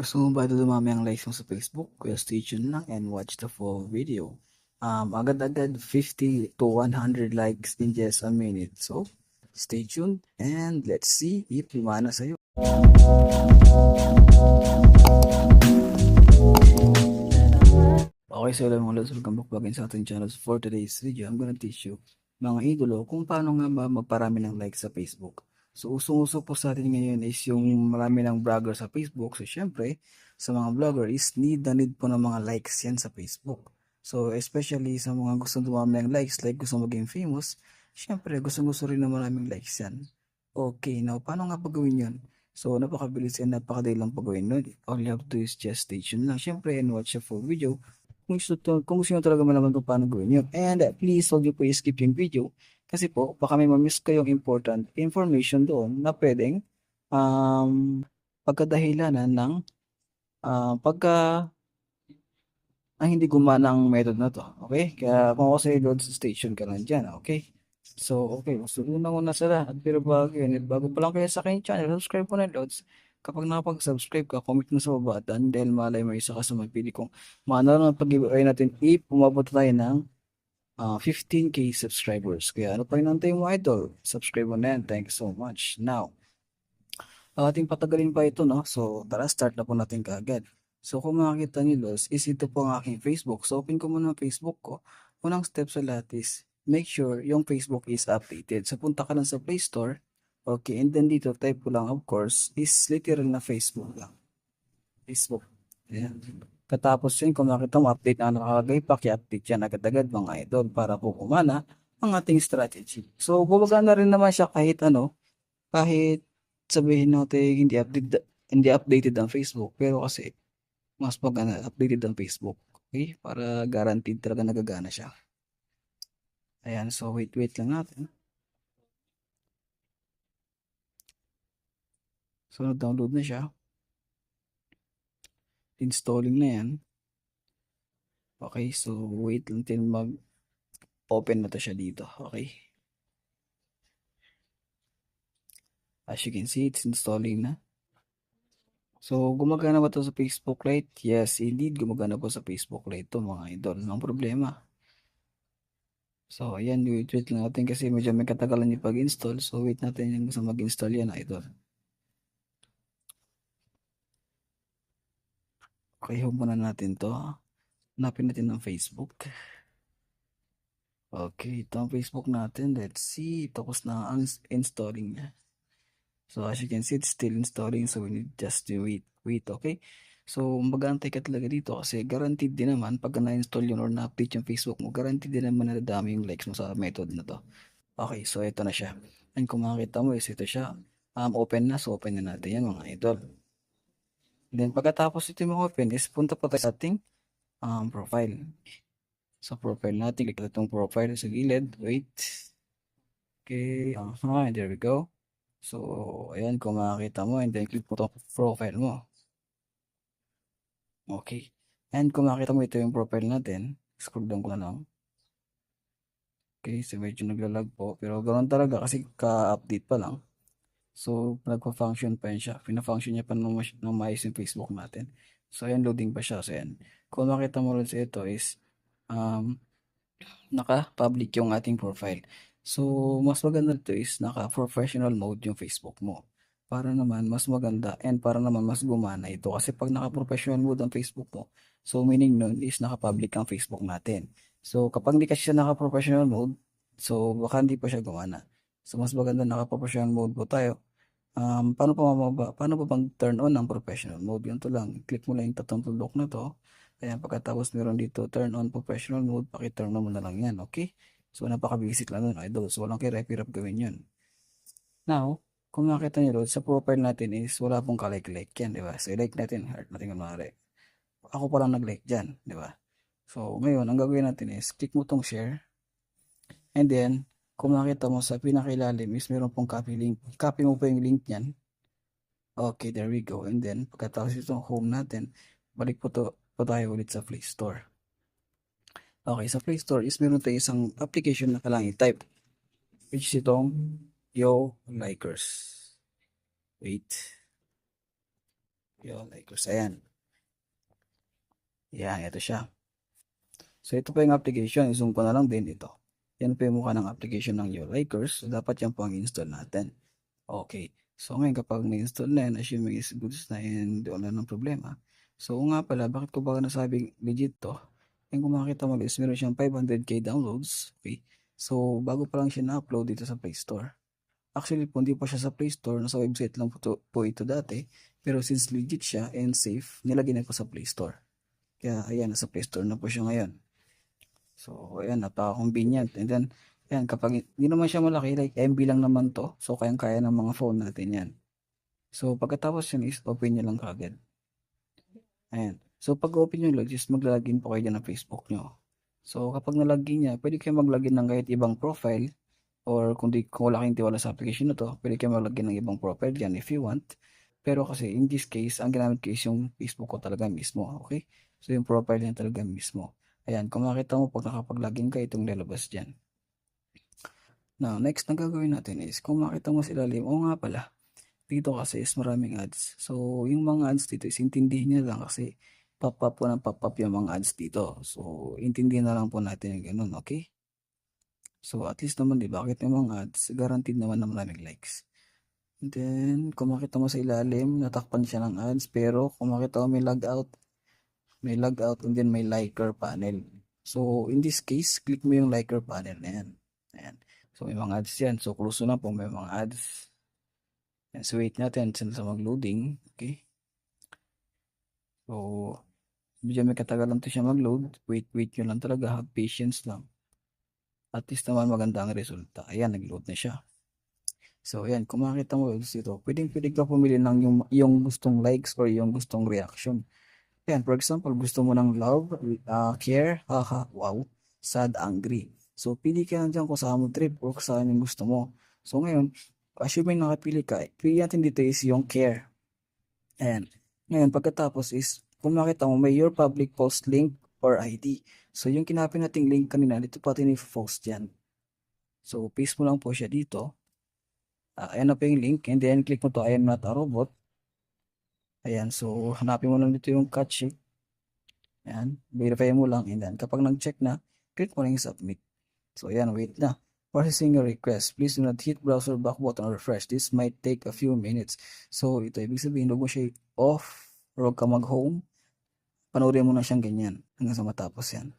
Gusto mo ba dumami ang likes mo sa Facebook? Well, stay tuned lang and watch the full video. Agad-agad 50 to 100 likes in just a minute. So, stay tuned and let's see if lumana sa'yo. Okay, so alam mo, let's welcome back sa ating channel. For today's video, I'm gonna teach you, mga idolo, kung paano nga ba magparami ng likes sa Facebook. So, usong-uso po sa atin ngayon is yung marami ng vlogger sa Facebook. So, syempre, sa mga vlogger is need na need po ng mga likes yan sa Facebook. So, especially sa mga gustong dumami ng likes, like gusto maging famous, syempre, gustong-gusto rin na maraming likes yan. Okay, now, paano nga pagawin yun? So, napakabilis and napakadali lang pagawin nun. All you have to do is just stay tuned lang, syempre, and watch the full video kung gusto nyo talaga malaman kung paano gawin yun. And please, huwag nyo po i-skip yung video kasi po, baka may ma-miss kayong important information doon na pwedeng pagkadahilanan ng pagka hindi gumana ang method na to. Okay? Kaya kung ako sa load station ka lang dyan. Okay? So, okay. So, unang-una sa lahat, pero bago yun, bago pa lang kayo sa aking channel, subscribe po na Lods. Kapag nakapag-subscribe ka, comment mo sa baba dahil malay mo isa ka sa mapili kong maano lang pag-giveaway natin if umabot tayo ng 15K subscribers. Kaya ano pa rin nantay mo, idol? Subscribe mo na yan. Thank you so much. Now, ating patagalin pa ito, no? So, tara, start na po natin kaagad. So, kung makikita niyo, Los, is ito po ang aking Facebook. So, open ko muna ang Facebook ko. Unang step sa lahat is, make sure yung Facebook is updated. So, punta ka lang sa Play Store. Okay, and then dito, type ko lang, of course, is literal na Facebook lang. Facebook. Ayan. Katapos yun, kung makita mo, update na nakalagay, paki-update yan agad-agad mga idol para po kumana ang ating strategy. So, gumagana rin naman siya kahit ano, kahit sabihin natin hindi updated ang Facebook, pero kasi mas maganda updated ang Facebook. Okay? Para guaranteed talaga nagagana siya. Ayan, so wait lang natin. So, download na siya. Installing na yan. Okay, so wait lang till mag-open na to siya dito. Okay. As you can see, it's installing na. So, gumagana ba to sa Facebook Lite? Yes, indeed, gumagana po sa Facebook Lite to mga idol. Ang problema. So, ayan, wait lang natin kasi medyo may katagalan yung pag-install. So, wait natin yung gusto mag-install yan, idol. Okay, home muna natin to. Hanapin natin ng Facebook. Okay, ito ang Facebook natin. Let's see. Tapos na ang installing niya. So, as you can see, it's still installing. So, we need just to wait, okay? So, mag-aantay ka talaga dito kasi guaranteed din naman pag na-install yun or na-update yung Facebook mo, guaranteed din naman na dadami yung likes mo sa method na to. Okay, so ito na siya. And kung makikita mo is ito siya. Open na. So, open na natin yan mga idol. Then, pagkatapos ito yung open is punta pa tayo sa ating profile. Sa profile natin, click itong profile sa gilid. Wait. Okay. And there we go. So, ayan, kung makikita mo, and then click mo itong profile mo. Okay. And kung makita mo ito yung profile natin, scroll down ko na lang. Okay, so medyo naglalag po. Pero ganoon talaga kasi ka-update pa lang. So, nagpa-function pa yan siya. Pina-function niya pa ng maayos yung Facebook natin. So, ayan, loading pa siya. So, ayan. Kung makita mo rin sa ito is, naka-public yung ating profile. So, mas maganda ito is naka-professional mode yung Facebook mo. Para naman mas maganda and para naman mas gumana ito. Kasi pag naka-professional mode ang Facebook mo, so meaning nun is naka-public ang Facebook natin. So, kapag hindi kasi siya naka-professional mode, so baka hindi pa siya gumana. So, mas maganda naka-professional mode po tayo. Paano pa bang turn on ang professional mode? Yun to lang. Click mo lang yung tatlong tuldok na to. Ayan, pagkatapos meron dito, turn on professional mode, paki-turn on mo na lang yan, okay? So, napaka-basic lang nun, idol. So, walang kirap-hirap gawin yun. Now, kung makita nyo, sa profile natin is wala pong ka-like-like yan, di ba? So, i-like natin, heart natin kunwari. Ako pa lang nag-like dyan, di ba? So, ngayon, ang gagawin natin is, click mo tong share, and then, kung makita mo sa pinakailalim is meron pong copy link. Copy mo po yung link niyan. Okay, there we go. And then, pagkatapos itong home natin, balik po tayo ulit sa Play Store. Okay, sa Play Store is meron tayo isang application na kailangan i-type. Which is itong Yo Likers. Wait. Yo Lakers. Ayan. Yan, ito siya. So, ito pa yung application. I-zoom ko na lang din ito. Yan po yung mukha ng application ng Yo Lakers. So, dapat yan po ang install natin. Okay. So, ngayon kapag na-install na yan, assuming is goods na yan, wala ng problema. So, nga pala, bakit ko ba nasabing legit to? Yung kung makikita mo is meron siyang 500k downloads. Okay. So, bago pa lang siya na-upload dito sa Play Store. Actually po, hindi pa siya sa Play Store. Nasa website lang po ito dati. Pero since legit siya and safe, nilagay na po sa Play Store. Kaya, ayan, nasa Play Store na po siya ngayon. So, ayan, napaka-convenient. And then, ayan, kapag hindi naman siya malaki, like MB lang naman to. So, kayang-kaya ng mga phone natin yan. So, pagkatapos yun is open nyo lang kagad. Ayan. So, pag open nyo lang, just mag-login po kayo dyan ng Facebook nyo. So, kapag nalagin niya, pwede kayo mag-login ng kahit ibang profile or kung wala kayong tiwala sa application na to, pwede kayo mag-login ng ibang profile dyan if you want. Pero kasi, in this case, ang ginamit ko is yung Facebook ko talaga mismo. Okay? So, yung profile niya talaga mismo. Ayan, kung makita mo pag nakapag-login ka, itong lalabas dyan. Now, next na gagawin natin is, kung makita mo sila ilalim, o nga pala, dito kasi is maraming ads. So, yung mga ads dito is intindihin nyo lang kasi pop-up po ng pop-up yung mga ads dito. So, intindihin na lang po natin yung ganun, okay? So, at least naman, di ba, bakit yung mga ads, guaranteed naman na maraming likes. And then, kung makita mo sa ilalim, natakpan siya ng ads, pero kung makita mo may logout, and then may liker panel. So, in this case, click mo yung liker panel na yan. Ayan. So, may mga ads yan. So, close na po, may mga ads. Ayan, so, wait natin sa mag-loading. Okay. So, medyo may katagalan to siya mag-load. Wait nyo lang talaga. Have patience lang. At least naman maganda ang resulta. Ayan, nag-load na siya. So, ayan, kung makita mo dito, pwede ka pumili ng yung gustong likes or yung gustong reaction. Ayan, for example, gusto mo ng love, care, haha, wow, sad, angry. So, pili ka lang dyan kung saan mo trip or kung saan yung gusto mo. So, ngayon, assuming nakapili ka, pili natin dito is yung care. Ayan. Ngayon, pagkatapos is, kung makita mo, may your public post link or ID. So, yung kinapin nating link kanina, dito pati ni-post yan. So, paste mo lang po siya dito. Ayan na po yung link. And then, click mo to, I am not a robot. Ayan. So, hanapin mo lang dito yung catchy. Ayan. Verify mo lang. And then, kapag nag-check na, click mo lang yung submit. So, ayan. Wait na. Processing your request. Please do not hit browser back button or refresh. This might take a few minutes. So, ito, ibig sabihin, huwag mo siya off or huwag ka mag-home. Panoorin mo na siyang ganyan hanggang sa matapos yan.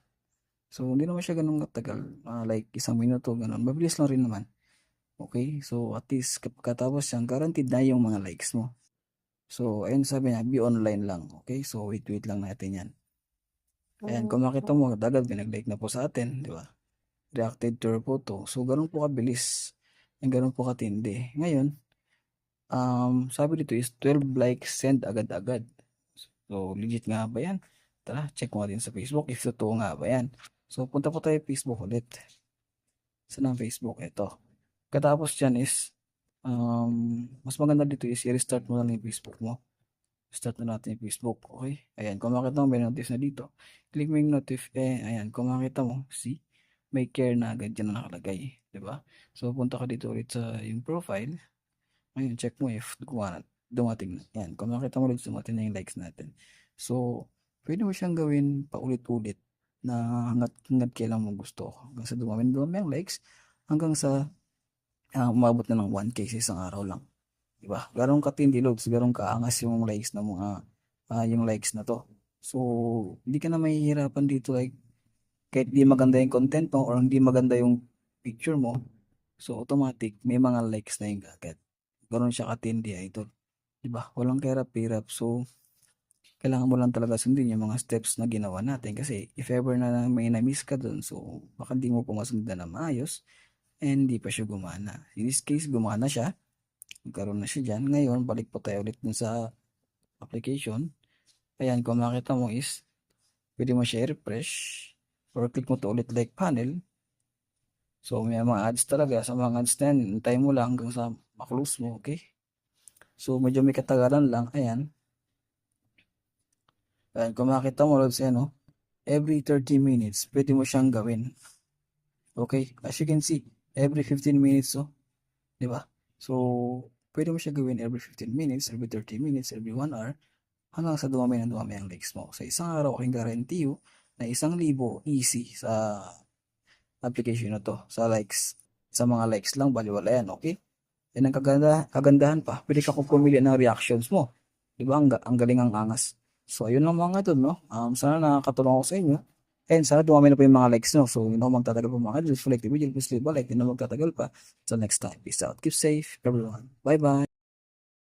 So, hindi naman siya ganun katagal. Like, 1 minuto, ganun. Mabilis lang rin naman. Okay? So, at least, katapos yan, guaranteed na yung mga likes mo. So, ayun sabi niya, be online lang. Okay? So, wait lang natin yan. Ayan, kung makita mo, agad pinag-like na po sa atin, di ba? Reacted to your photo. So, ganun po kabilis. And ganun po katindi. Ngayon, sabi dito is 12 likes send agad-agad. So, legit nga ba yan? Tara, check mo din sa Facebook if totoo nga ba yan. So, punta po tayo Facebook ulit. Saan ang Facebook? Ito. Katapos dyan is, mas maganda dito is i-restart mo na lang yung Facebook mo. Start na natin yung Facebook. Okay? Ayan, kung makita mo, may notice na dito. Click mo yung notif. Ayan, kung makita mo, see? May care na agad dyan na nakalagay. Diba? So, punta ka dito ulit sa yung profile. Ngayon, check mo if dumating na. Yan, kung makita mo ulit, dumating na yung likes natin. So, pwede mo siyang gawin paulit-ulit na hanggat kailan mo gusto. Hanggang sa dumami ang likes, hanggang sa umabot na ng 1K sa isang araw lang. Diba? Garong katindi loads, garong kaangas yung likes na mga, yung likes na to. So, hindi ka na mahihirapan dito like, kahit di maganda yung content mo or hindi maganda yung picture mo, so automatic, may mga likes na yung agad. Ganon siya katindi, idol. Diba? Walang kahirap-hirap. So, kailangan mo lang talaga sundin yung mga steps na ginawa natin. Kasi, if ever na may na-miss ka dun, so, baka hindi mo po masundan na maayos, and hindi pa siya gumana. In this case, gumana siya. Nagkaroon na siya dyan. Ngayon, balik po tayo ulit dun sa application. Ayan, kung makita mo is, pwede mo siya i-refresh, or click mo to ulit like panel. So, may mga ads talaga. Sa mga ads na yan, hintay mo lang hanggang sa maklose mo, okay? So, medyo may katagalan lang. Ayan. Ayan, kung makita mo, loads yan, no? Every 30 minutes, pwede mo siyang gawin. Okay? As you can see, every 15 minutes, oh. Di ba? So, pwede mo siya gawin every 15 minutes, every 30 minutes, every 1 hour. hanggang sa dumami ang likes mo. Sa isang araw, aking guarantee you na 1,000 easy sa application na to. Sa likes, sa mga likes lang, baliwala yan, okay? Yan ang kagandahan pa. Pwede ka kung pumili ng reactions mo. Di ba? Ang galing ang angas. So, ayun lang mga idol, no? Sana nakakatulong ako sa inyo. And sana dumami na po yung mga likes, no? So, hindi ako magtatagal pa mga idol. If you like the video, please leave a like. Hindi na magtatagal pa. Until next time. Peace out. Keep safe, everyone. Bye-bye.